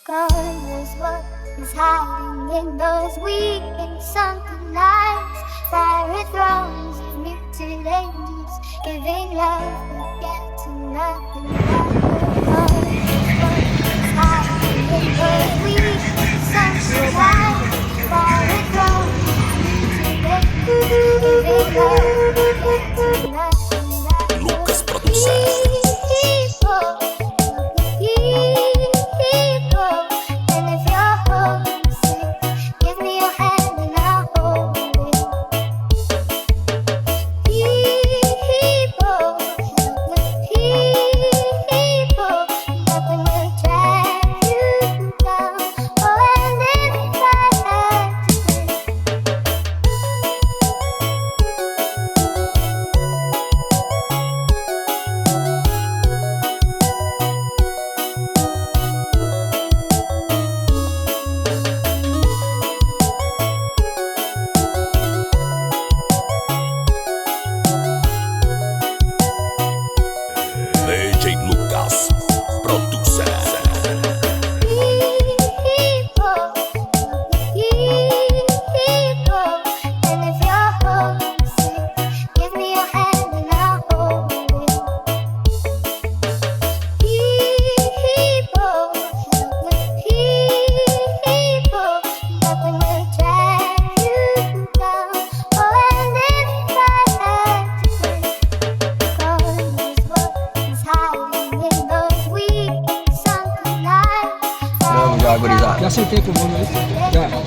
God knows what is hiding in those weak and sunken lines. Fiery thrones of muted angels, giving love but getting nothing back. God knows what is hiding in those weak and sunken lines. Fiery thrones of muted angels, giving love but getting nothing back. Lucas Producer. DJ Lucas Producer. Já acertei com o nome aí? Já.